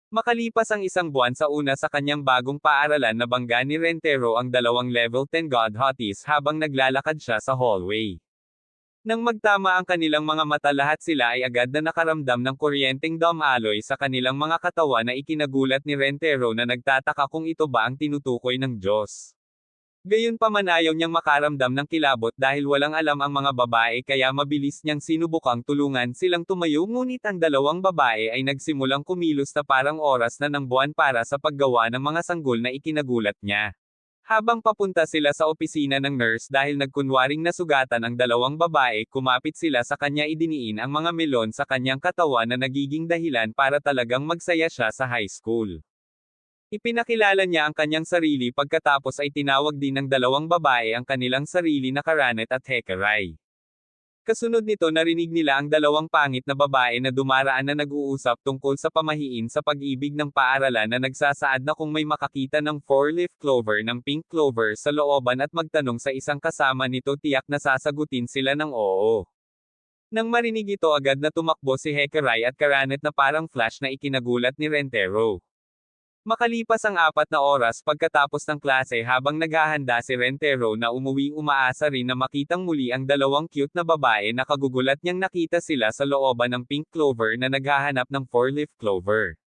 Makalipas ang isang buwan sa una sa kanyang bagong paaralan nabangga ni Rentero ang dalawang level 10 God Hotties habang naglalakad siya sa hallway. Nang magtama ang kanilang mga mata lahat sila ay agad na nakaramdam ng kuryenteng dumaloy sa kanilang mga katawan na ikinagulat ni Rentero na nagtataka kung ito ba ang tinutukoy ng Diyos. Gayunpaman ayaw niyang makaramdam ng kilabot dahil walang alam ang mga babae kaya mabilis niyang sinubukang tulungan silang tumayo ngunit ang dalawang babae ay nagsimulang kumilos na parang oras na ng buwan para sa paggawa ng mga sanggol na ikinagulat niya. Habang papunta sila sa opisina ng nurse dahil nagkunwaring nasugatan ang dalawang babae kumapit sila sa kanya idiniin ang mga melon sa kanyang katawan na nagiging dahilan para talagang magsaya siya sa high school. Ipinakilala niya ang kanyang sarili pagkatapos ay tinawag din ng dalawang babae ang kanilang sarili na Karanet at Hekerai. Kasunod nito narinig nila ang dalawang pangit na babae na dumaraan na nag-uusap tungkol sa pamahiin sa pag-ibig ng paaralan na nagsasaad na kung may makakita ng 4-leaf clover ng pink clover sa looban at magtanong sa isang kasama nito tiyak na sasagutin sila ng oo. Nang marinig ito agad na tumakbo si Hekerai at Karanet na parang flash na ikinagulat ni Rentero. Makalipas ang 4 na oras pagkatapos ng klase habang naghahanda si Rentero na umuwing umaasa rin na makitang muli ang dalawang cute na babae na kagugulat niyang nakita sila sa looban ng pink clover na naghahanap ng 4-leaf clover.